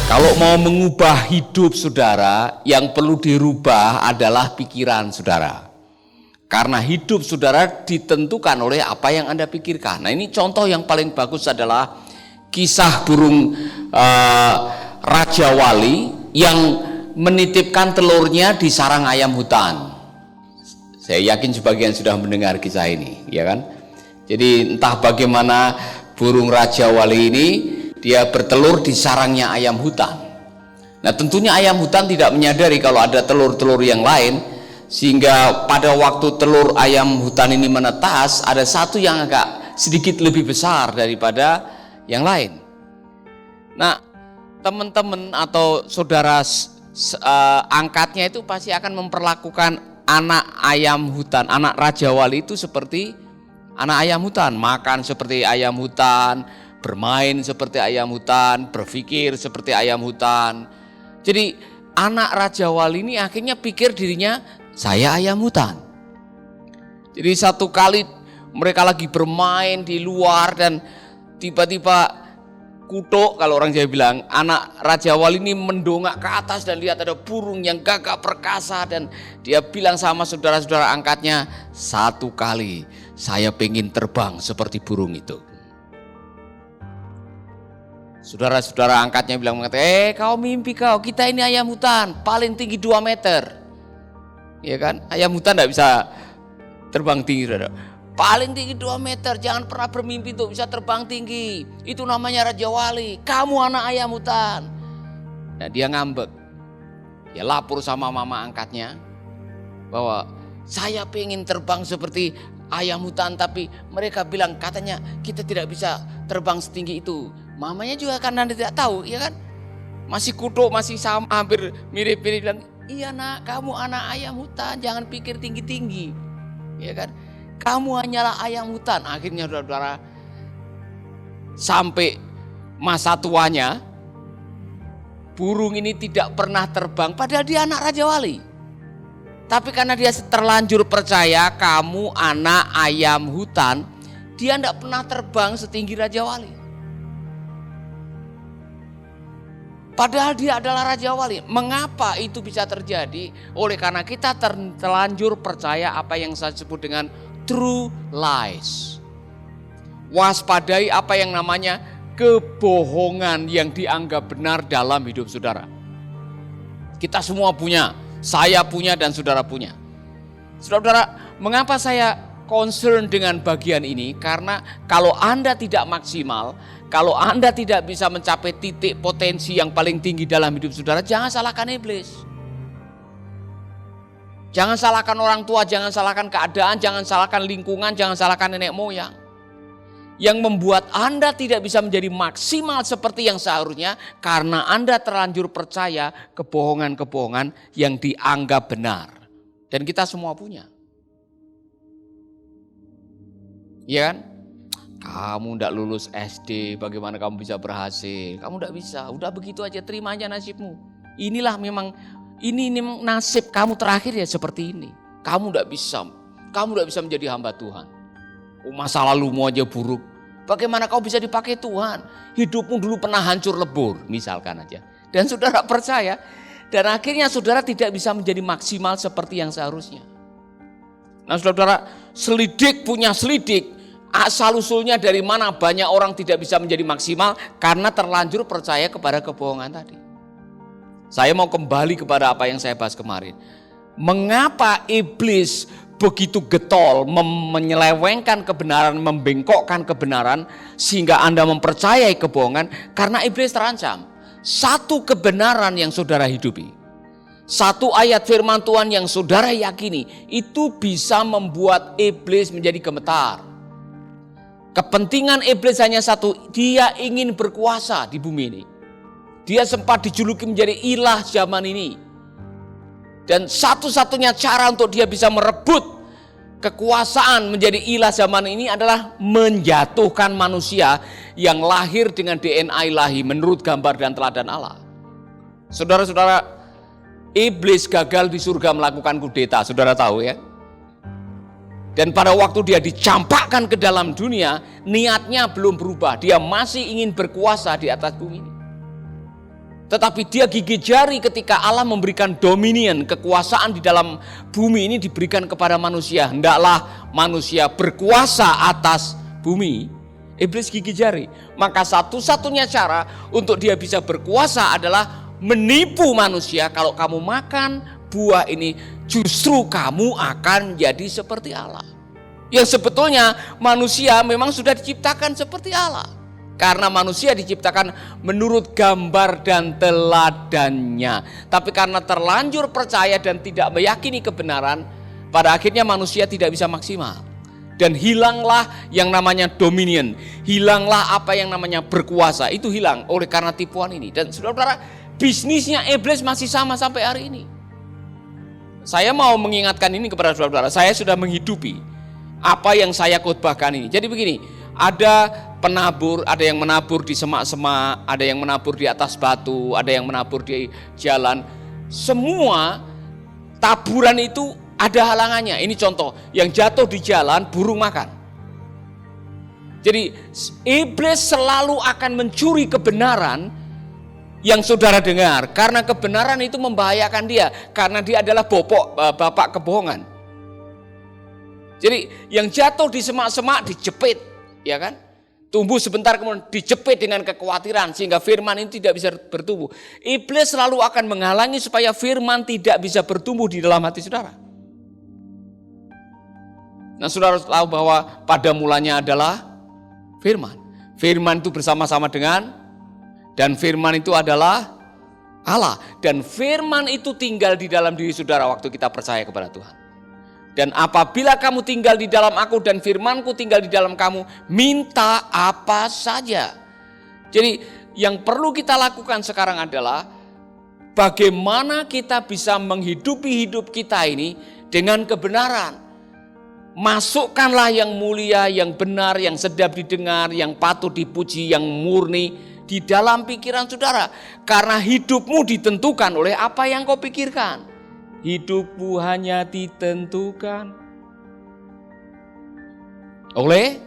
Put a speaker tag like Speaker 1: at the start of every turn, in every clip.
Speaker 1: Kalau mau mengubah hidup saudara, yang perlu dirubah adalah pikiran saudara. Karena hidup saudara ditentukan oleh apa yang Anda pikirkan. Nah, ini contoh yang paling bagus adalah kisah burung Raja Wali yang menitipkan telurnya di sarang ayam hutan. Saya yakin sebagian sudah mendengar kisah ini, ya kan? Jadi entah bagaimana burung Raja Wali ini, dia bertelur di sarangnya ayam hutan. Nah, tentunya ayam hutan tidak menyadari kalau ada telur-telur yang lain, sehingga pada waktu telur ayam hutan ini menetas, ada satu yang agak sedikit lebih besar daripada yang lain. Nah, teman-teman atau saudara angkatnya itu pasti akan memperlakukan anak ayam hutan, anak Raja Wali itu seperti anak ayam hutan, makan seperti ayam hutan, bermain seperti ayam hutan, berpikir seperti ayam hutan. Jadi anak Raja Wali ini akhirnya pikir dirinya, saya ayam hutan. Jadi satu kali mereka lagi bermain di luar dan tiba-tiba kutuk, kalau orang Jawa bilang, anak Raja Wali ini mendongak ke atas dan lihat ada burung yang gagah perkasa, dan dia bilang sama saudara-saudara angkatnya, satu kali saya pengen terbang seperti burung itu. Saudara-saudara angkatnya bilang, kau mimpi kau, kita ini ayam hutan, paling tinggi 2 meter. Ya kan, ayam hutan tidak bisa terbang tinggi, saudara. Paling tinggi 2 meter, jangan pernah bermimpi untuk bisa terbang tinggi. Itu namanya Raja Wali, kamu anak ayam hutan. Nah, dia ngambek. Dia lapor sama mama angkatnya bahwa saya pengen terbang seperti ayam hutan, tapi mereka bilang katanya kita tidak bisa terbang setinggi itu. Mamanya juga karena tidak tahu, ya kan? Masih kutuk, masih sama, hampir mirip-mirip, bilang, iya nak, kamu anak ayam hutan, jangan pikir tinggi-tinggi. Ya kan? Kamu hanyalah ayam hutan. Akhirnya saudara-saudara, sampai masa tuanya, burung ini tidak pernah terbang, padahal dia anak Raja Wali. Tapi karena dia terlanjur percaya kamu anak ayam hutan, dia tidak pernah terbang setinggi Raja Wali. Padahal dia adalah Raja Wali. Mengapa itu bisa terjadi? Oleh karena kita terlanjur percaya apa yang saya sebut dengan true lies. Waspadai apa yang namanya kebohongan yang dianggap benar dalam hidup saudara. Kita semua punya, saya punya dan saudara punya. Saudara-saudara, mengapa saya concern dengan bagian ini? Karena kalau Anda tidak maksimal, kalau Anda tidak bisa mencapai titik potensi yang paling tinggi dalam hidup saudara, jangan salahkan iblis. Jangan salahkan orang tua, jangan salahkan keadaan, jangan salahkan lingkungan, jangan salahkan nenek moyang. Yang membuat Anda tidak bisa menjadi maksimal seperti yang seharusnya karena Anda terlanjur percaya kebohongan-kebohongan yang dianggap benar. Dan kita semua punya. Iya kan? Kamu tidak lulus SD, bagaimana kamu bisa berhasil? Kamu tidak bisa, udah begitu aja, terima aja nasibmu. Inilah memang, ini nasib kamu terakhir ya seperti ini. Kamu tidak bisa menjadi hamba Tuhan. Masa lalumu aja buruk, bagaimana kau bisa dipakai Tuhan? Hidupmu dulu pernah hancur lebur, misalkan aja. Dan saudara percaya, dan akhirnya saudara tidak bisa menjadi maksimal seperti yang seharusnya. Nah saudara, selidik punya selidik, asal usulnya dari mana banyak orang tidak bisa menjadi maksimal karena terlanjur percaya kepada kebohongan tadi. Saya mau kembali kepada apa yang saya bahas kemarin. Mengapa iblis begitu getol menyelewengkan kebenaran, membengkokkan kebenaran sehingga Anda mempercayai kebohongan? Karena iblis terancam. Satu kebenaran yang saudara hidupi, satu ayat firman Tuhan yang saudara yakini, itu bisa membuat iblis menjadi gemetar. Kepentingan iblis hanya satu, dia ingin berkuasa di bumi ini. Dia sempat dijuluki menjadi ilah zaman ini. Dan satu-satunya cara untuk dia bisa merebut kekuasaan menjadi ilah zaman ini adalah menjatuhkan manusia yang lahir dengan DNA ilahi menurut gambar dan teladan Allah. Saudara-saudara, iblis gagal di surga melakukan kudeta, saudara tahu ya. Dan pada waktu dia dicampakkan ke dalam dunia, niatnya belum berubah. Dia masih ingin berkuasa di atas bumi ini. Tetapi dia gigit jari ketika Allah memberikan dominion, kekuasaan di dalam bumi ini diberikan kepada manusia. Hendaklah manusia berkuasa atas bumi. Iblis gigit jari. Maka satu-satunya cara untuk dia bisa berkuasa adalah menipu manusia. Kalau kamu makan buah ini, justru kamu akan jadi seperti Allah. Yang sebetulnya manusia memang sudah diciptakan seperti Allah. Karena manusia diciptakan menurut gambar dan teladannya. Tapi karena terlanjur percaya dan tidak meyakini kebenaran, pada akhirnya manusia tidak bisa maksimal. Dan hilanglah yang namanya dominion, hilanglah apa yang namanya berkuasa, itu hilang oleh karena tipuan ini. Dan saudara-saudara, bisnisnya iblis masih sama sampai hari ini. Saya mau mengingatkan ini kepada saudara-saudara, saya sudah menghidupi apa yang saya khotbahkan ini. Jadi begini, ada penabur, ada yang menabur di semak-semak, ada yang menabur di atas batu, ada yang menabur di jalan. Semua taburan itu ada halangannya. Ini contoh, yang jatuh di jalan burung makan. Jadi iblis selalu akan mencuri kebenaran yang saudara dengar, karena kebenaran itu membahayakan dia, karena dia adalah bapak kebohongan. Jadi yang jatuh di semak-semak dijepit, ya kan? Tumbuh sebentar kemudian dijepit dengan kekhawatiran sehingga firman ini tidak bisa bertumbuh. Iblis selalu akan menghalangi supaya firman tidak bisa bertumbuh di dalam hati saudara. Nah, saudara tahu bahwa pada mulanya adalah firman. Firman itu bersama-sama dengan, dan firman itu adalah Allah. Dan firman itu tinggal di dalam diri saudara waktu kita percaya kepada Tuhan. Dan apabila kamu tinggal di dalam aku dan firmanku tinggal di dalam kamu, minta apa saja. Jadi yang perlu kita lakukan sekarang adalah bagaimana kita bisa menghidupi hidup kita ini dengan kebenaran. Masukkanlah yang mulia, yang benar, yang sedap didengar, yang patut dipuji, yang murni di dalam pikiran saudara. Karena hidupmu ditentukan oleh apa yang kau pikirkan. Hidupmu hanya ditentukan oleh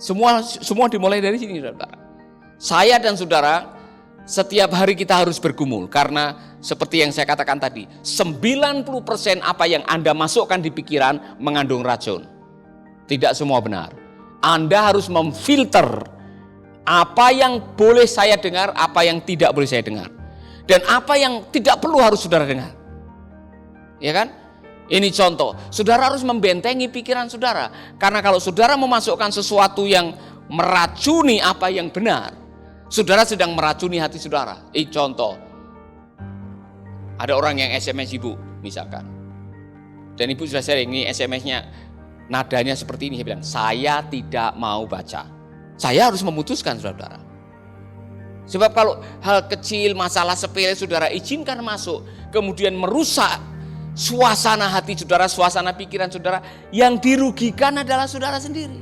Speaker 1: semua dimulai dari sini, saudara. Saya dan saudara setiap hari kita harus bergumul, karena seperti yang saya katakan tadi, 90% apa yang Anda masukkan di pikiran mengandung racun. Tidak semua benar. Anda harus memfilter apa yang boleh saya dengar, apa yang tidak boleh saya dengar, dan apa yang tidak perlu harus saudara dengar. Ya kan? Ini contoh, saudara harus membentengi pikiran saudara, karena kalau saudara memasukkan sesuatu yang meracuni apa yang benar, saudara sedang meracuni hati saudara. Contoh, ada orang yang SMS ibu misalkan, dan ibu sudah sharing, ini SMS-nya nadanya seperti ini, saya bilang, saya tidak mau baca. Saya harus memutuskan, saudara. Sebab kalau hal kecil, masalah sepele saudara izinkan masuk, kemudian merusak suasana hati saudara, suasana pikiran saudara, yang dirugikan adalah saudara sendiri.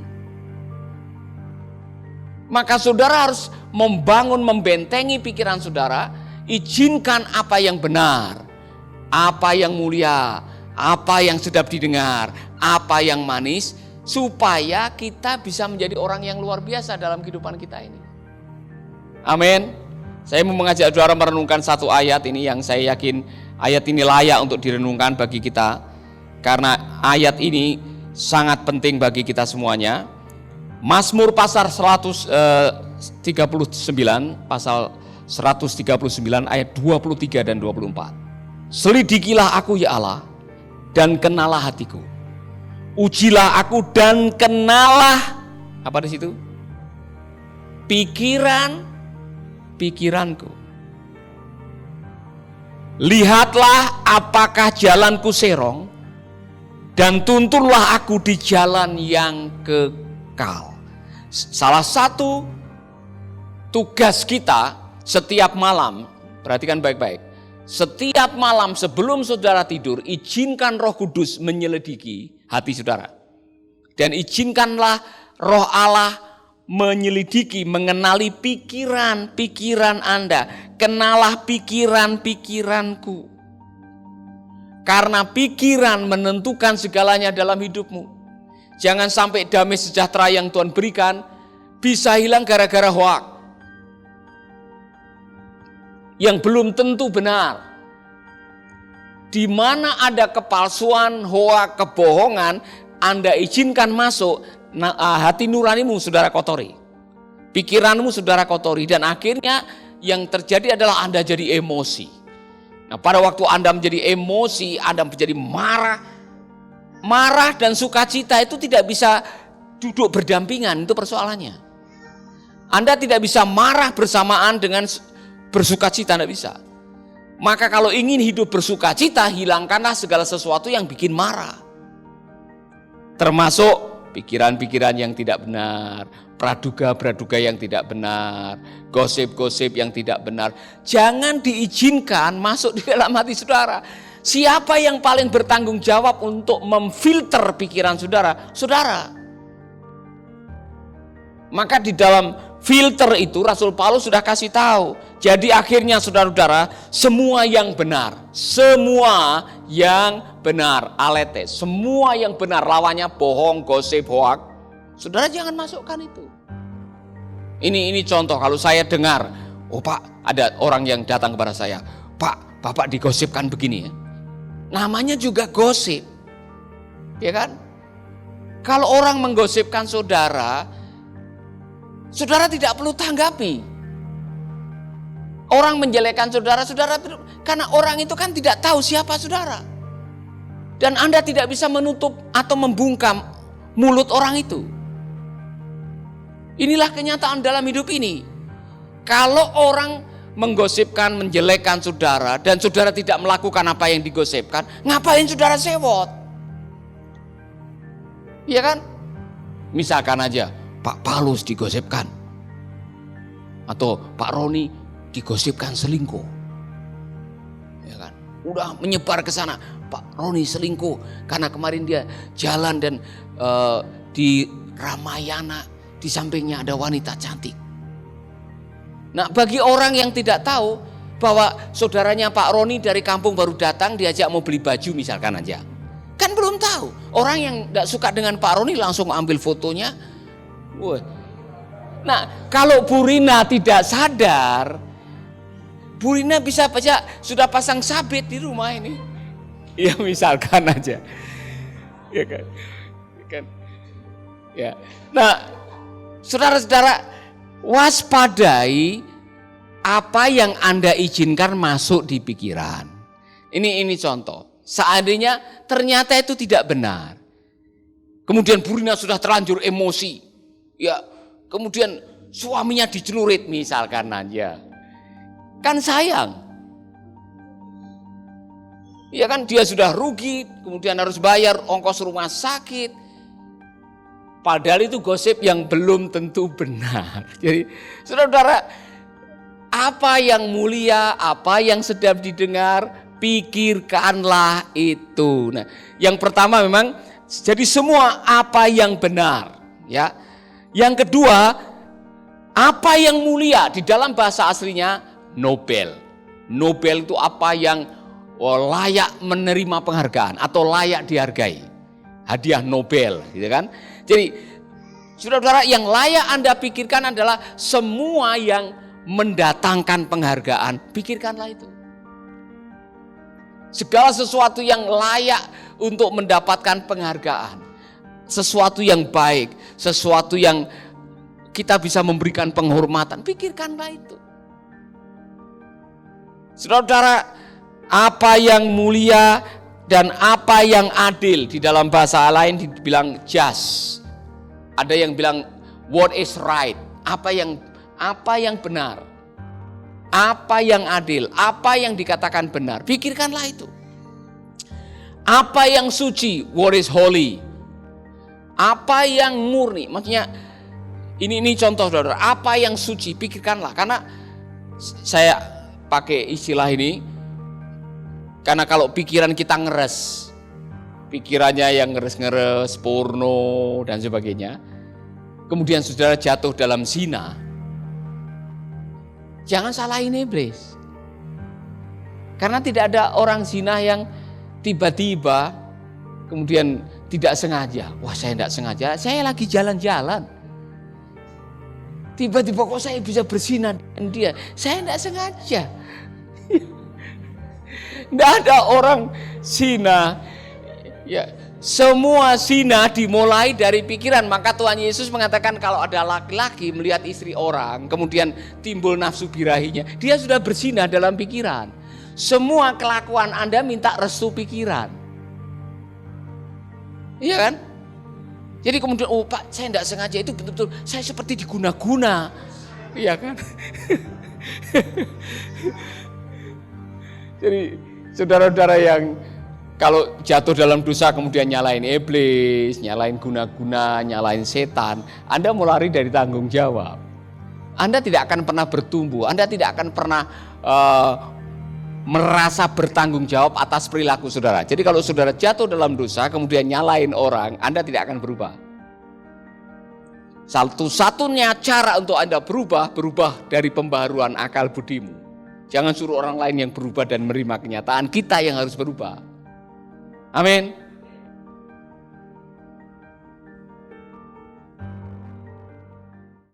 Speaker 1: Maka saudara harus membangun, membentengi pikiran saudara. Izinkan apa yang benar, apa yang mulia, apa yang sedap didengar, apa yang manis, supaya kita bisa menjadi orang yang luar biasa dalam kehidupan kita ini. Amin. Saya mau mengajak saudara merenungkan satu ayat ini yang saya yakin ayat ini layak untuk direnungkan bagi kita, karena ayat ini sangat penting bagi kita semuanya. Mazmur pasal 139, pasal 139 ayat 23 dan 24. Selidikilah aku ya Allah, dan kenalah hatiku. Ujilah aku dan kenalah, apa di situ? Pikiranku. Lihatlah apakah jalanku serong, dan tuntunlah aku di jalan yang kekal. Salah satu tugas kita setiap malam, perhatikan baik-baik, setiap malam sebelum saudara tidur, izinkan Roh Kudus menyelidiki hati saudara. Dan izinkanlah Roh Allah menyelidiki, mengenali pikiran-pikiran Anda. Kenalah pikiran-pikiranku. Karena pikiran menentukan segalanya dalam hidupmu. Jangan sampai damai sejahtera yang Tuhan berikan bisa hilang gara-gara hoak yang belum tentu benar. Di mana ada kepalsuan, hoak, kebohongan, Anda izinkan masuk, hati nuranimu saudara kotori. Pikiranmu saudara kotori, dan akhirnya yang terjadi adalah Anda jadi emosi. Nah, pada waktu Anda menjadi emosi, Anda menjadi marah dan sukacita itu tidak bisa duduk berdampingan, itu persoalannya. Anda tidak bisa marah bersamaan dengan bersukacita, tidak bisa. Maka kalau ingin hidup bersukacita, hilangkanlah segala sesuatu yang bikin marah. Termasuk pikiran-pikiran yang tidak benar, praduga-praduga yang tidak benar, gosip-gosip yang tidak benar. Jangan diizinkan masuk di dalam hati saudara. Siapa yang paling bertanggung jawab untuk memfilter pikiran saudara? Saudara. Maka di dalam filter itu Rasul Paulus sudah kasih tahu. Jadi akhirnya saudara-saudara, semua yang benar, alete, semua yang benar, lawannya bohong, gosip, hoak. Saudara jangan masukkan itu. Ini contoh, kalau saya dengar, oh Pak, ada orang yang datang kepada saya, Pak, Bapak digosipkan begini ya. Namanya juga gosip. Ya kan? Kalau orang menggosipkan saudara tidak perlu tanggapi. Orang menjelekkan saudara, karena orang itu kan tidak tahu siapa saudara. Dan Anda tidak bisa menutup atau membungkam mulut orang itu. Inilah kenyataan dalam hidup ini. Kalau orang menggosipkan, menjelekkan saudara, dan saudara tidak melakukan apa yang digosipkan, ngapain saudara sewot? Iya kan? Misalkan aja, Pak Paulus digosipkan, atau Pak Roni digosipkan selingkuh, ya kan? Udah menyebar ke sana, Pak Roni selingkuh karena kemarin dia jalan dan di Ramayana di sampingnya ada wanita cantik. Nah, bagi orang yang tidak tahu bahwa saudaranya Pak Roni dari kampung baru datang diajak mau beli baju misalkan aja, kan belum tahu. Orang yang tidak suka dengan Pak Roni langsung ambil fotonya. Wah. Nah, kalau Bu Rina tidak sadar, Bu Rina bisa baca sudah pasang sabit di rumah ini. Ya misalkan aja. Ya kan. Ya. Nah, saudara-saudara, waspadai apa yang Anda izinkan masuk di pikiran. Ini contoh. Seandainya ternyata itu tidak benar. Kemudian Bu Rina sudah terlanjur emosi. Ya, kemudian suaminya dicelurit misalkan aja. Kan sayang. Ya kan, dia sudah rugi, kemudian harus bayar ongkos rumah sakit. Padahal itu gosip yang belum tentu benar. Jadi, saudara-saudara, apa yang mulia, apa yang sedap didengar, pikirkanlah itu. Nah, yang pertama memang jadi semua apa yang benar, ya. Yang kedua, apa yang mulia, di dalam bahasa aslinya Nobel. Nobel itu apa yang layak menerima penghargaan atau layak dihargai. Hadiah Nobel, gitu kan? Jadi, saudara-saudara, yang layak Anda pikirkan adalah semua yang mendatangkan penghargaan. Pikirkanlah itu. Segala sesuatu yang layak untuk mendapatkan penghargaan. Sesuatu yang baik, sesuatu yang kita bisa memberikan penghormatan. Pikirkanlah itu. Saudara-saudara, apa yang mulia dan apa yang adil, di dalam bahasa lain dibilang just. Ada yang bilang what is right, apa yang benar, apa yang adil, apa yang dikatakan benar. Pikirkanlah itu. Apa yang suci, what is holy, apa yang murni. Maksudnya ini contoh, saudara. Apa yang suci, pikirkanlah. Karena saya pakai istilah ini karena kalau pikiran kita ngeres, pikirannya yang ngeres-ngeres, porno dan sebagainya, kemudian saudara jatuh dalam zina, jangan salahin iblis. Karena tidak ada orang zina yang tiba-tiba kemudian tidak sengaja, wah saya tidak sengaja, saya lagi jalan-jalan. Tiba-tiba kok saya bisa berzina dengan dia, saya tidak sengaja. Tidak ada orang zina, ya semua zina dimulai dari pikiran. Maka Tuhan Yesus mengatakan kalau ada laki-laki melihat istri orang, kemudian timbul nafsu birahinya, dia sudah berzina dalam pikiran. Semua kelakuan Anda minta restu pikiran. Iya kan? Jadi kemudian, oh Pak, saya tidak sengaja, itu betul-betul saya seperti diguna-guna. Iya kan? Jadi saudara-saudara yang kalau jatuh dalam dosa kemudian nyalain iblis, nyalain guna-guna, nyalain setan, Anda mau lari dari tanggung jawab. Anda tidak akan pernah bertumbuh, Anda tidak akan pernah merasa bertanggung jawab atas perilaku saudara. Jadi kalau saudara jatuh dalam dosa kemudian nyalain orang, Anda tidak akan berubah. Satu-satunya cara untuk Anda berubah dari pembaharuan akal budimu. Jangan suruh orang lain yang berubah dan menerima kenyataan, kita yang harus berubah. Amin.